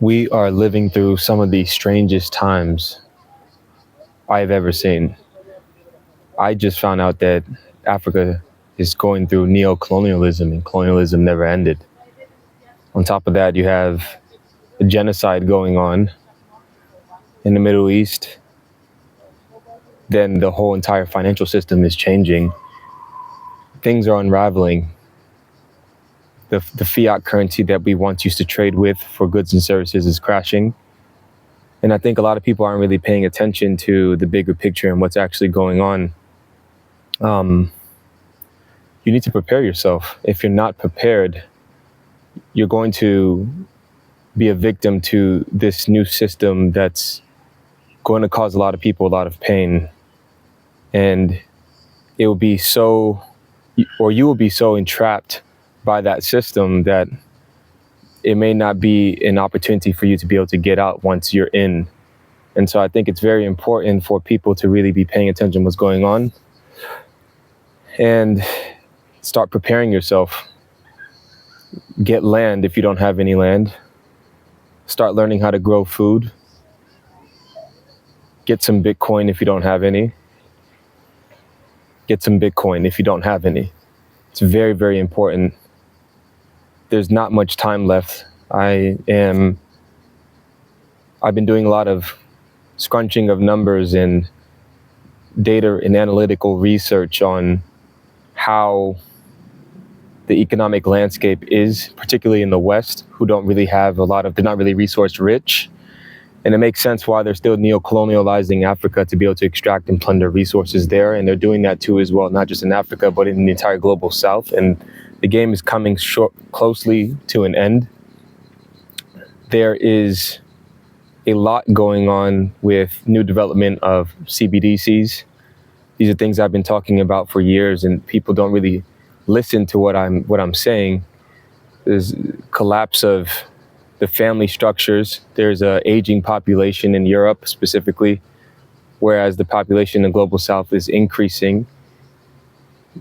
We are living through some of the strangest times I've ever seen. I just found out that Africa is going through neo-colonialism, and colonialism never ended. On top of that, you have a genocide going on in the Middle East. Then the whole entire financial system is changing. Things are unraveling. The fiat currency that we once used to trade with for goods and services is crashing. And I think a lot of people aren't really paying attention to the bigger picture and what's actually going on. You need to prepare yourself. If you're not prepared, you're going to be a victim to this new system that's going to cause a lot of people a lot of pain. And it will be so, or you will be so entrapped by that system that it may not be an opportunity for you to be able to get out once you're in. And so I think it's very important for people to really be paying attention to what's going on and start preparing yourself. Get land if you don't have any land. Start learning how to grow food. Get some Bitcoin if you don't have any. Get some Bitcoin if you don't have any. It's very, very important. There's not much time left. I've been doing a lot of scrunching of numbers and data and analytical research on how the economic landscape is, particularly in the West, who don't really have they're not really resource rich. And it makes sense why they're still neo-colonializing Africa to be able to extract and plunder resources there. And they're doing that too as well, not just in Africa, but in the entire global South. And the game is coming closely to an end. There is a lot going on with new development of CBDCs. These are things I've been talking about for years, and people don't really listen to what I'm saying. There's collapse of the family structures. There's an aging population in Europe specifically, whereas the population in the global South is increasing.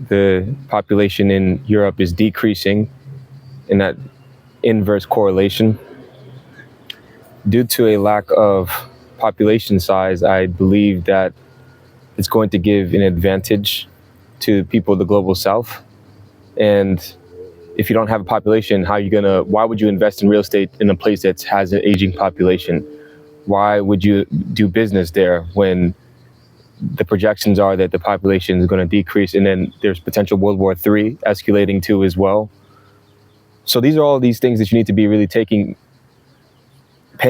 The population in Europe is decreasing in that inverse correlation. Due to a lack of population size, I believe that it's going to give an advantage to people of the global South. And if you don't have a population, why would you invest in real estate in a place that has an aging population? Why would you do business there when the projections are that the population is going to decrease, and then there's potential World War III escalating too as well? So these are all these things that you need to be really paying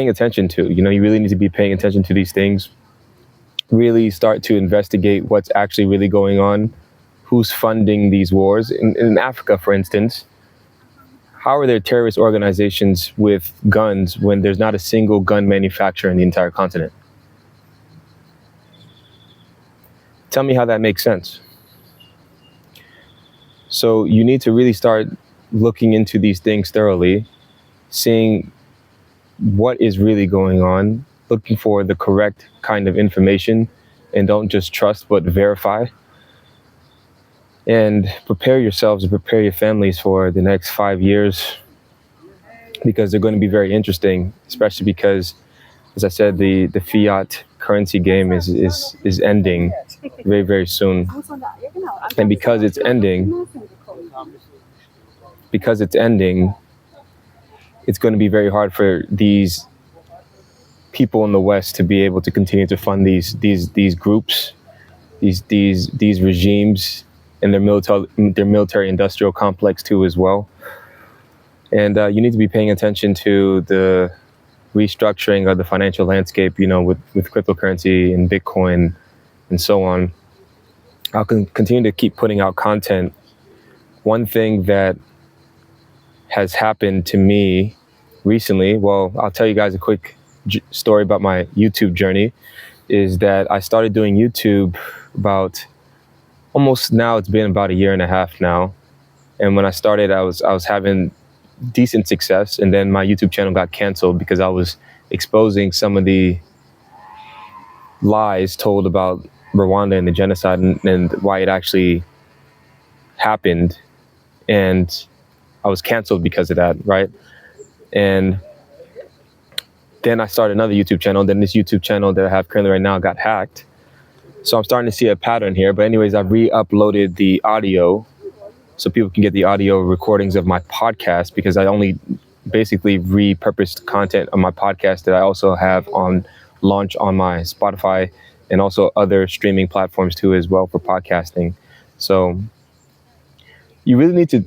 attention to. You really need to be paying attention to these things. Really start to investigate what's actually really going on. Who's funding these wars? In Africa, for instance, how are there terrorist organizations with guns when there's not a single gun manufacturer in the entire continent? Tell me how that makes sense. So you need to really start looking into these things thoroughly, seeing what is really going on, looking for the correct kind of information, and don't just trust but verify. And prepare yourselves and prepare your families for the next 5 years, because they're going to be very interesting, especially because, as I said, the fiat currency game is ending very, very soon. And because it's ending, it's going to be very hard for these people in the West to be able to continue to fund these groups, these regimes, and their military industrial complex too as well. And you need to be paying attention to the restructuring of the financial landscape, with cryptocurrency and Bitcoin and so on. I'll continue to keep putting out content. One thing that has happened to me recently, well, I'll tell you guys a quick story about my YouTube journey, is that I started doing YouTube it's been about a year and a half now. And when I started, I was having decent success, and then my YouTube channel got canceled because I was exposing some of the lies told about Rwanda and the genocide and why it actually happened. And I was canceled because of that, right? And then I started another YouTube channel. Then this YouTube channel that I have currently right now got hacked. So I'm starting to see a pattern here. But anyways, I re-uploaded the audio so people can get the audio recordings of my podcast, because I only basically repurposed content on my podcast that I also have on launch on my Spotify and also other streaming platforms too as well for podcasting. So you really need to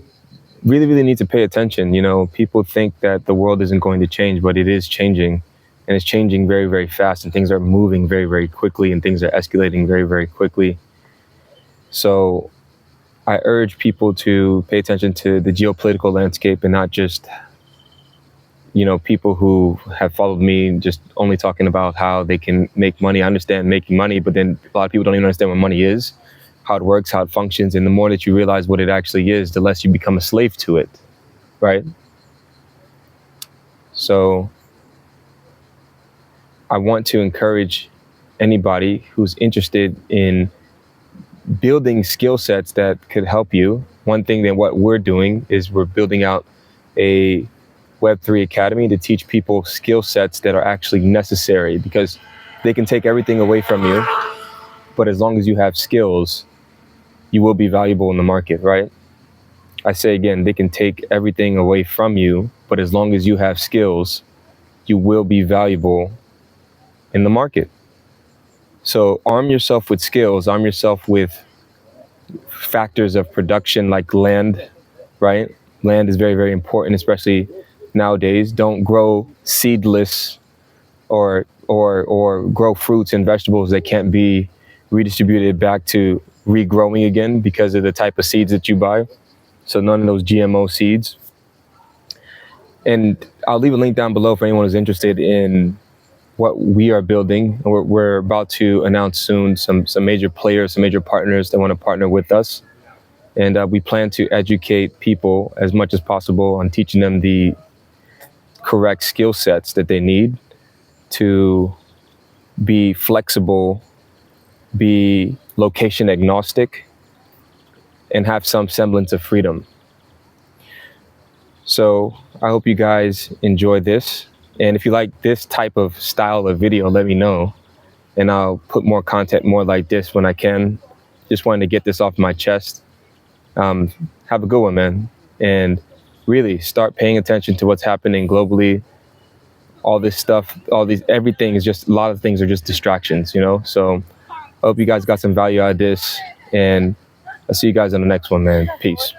really need to pay attention. You know, people think that the world isn't going to change, but it is changing, and it's changing very, very fast, and things are moving very, very quickly, and things are escalating very, very quickly. So I urge people to pay attention to the geopolitical landscape, and not just, you know, people who have followed me just only talking about how they can make money. I understand making money, but then a lot of people don't even understand what money is, how it works, how it functions. And the more that you realize what it actually is, the less you become a slave to it, right? So I want to encourage anybody who's interested in building skill sets that could help you. One thing that what we're doing is we're building out a Web3 Academy to teach people skill sets that are actually necessary, because they can take everything away from you, but as long as you have skills, you will be valuable in the market, right? I say again, they can take everything away from you, but as long as you have skills, you will be valuable in the market. So arm yourself with skills, arm yourself with factors of production like land, right? Land is very, very important, especially nowadays. Don't grow seedless or grow fruits and vegetables that can't be redistributed back to regrowing again because of the type of seeds that you buy. So none of those GMO seeds. And I'll leave a link down below for anyone who's interested in what we are building. We're about to announce soon some major players, some major partners that want to partner with us. And we plan to educate people as much as possible on teaching them the correct skill sets that they need to be flexible, be location agnostic, and have some semblance of freedom. So I hope you guys enjoy this. And if you like this type of style of video, let me know. And I'll put more content more like this when I can. Just wanted to get this off my chest. Have a good one, man. And really start paying attention to what's happening globally. All this stuff, everything is just, a lot of things are just distractions, you know? So I hope you guys got some value out of this. And I'll see you guys on the next one, man. Peace.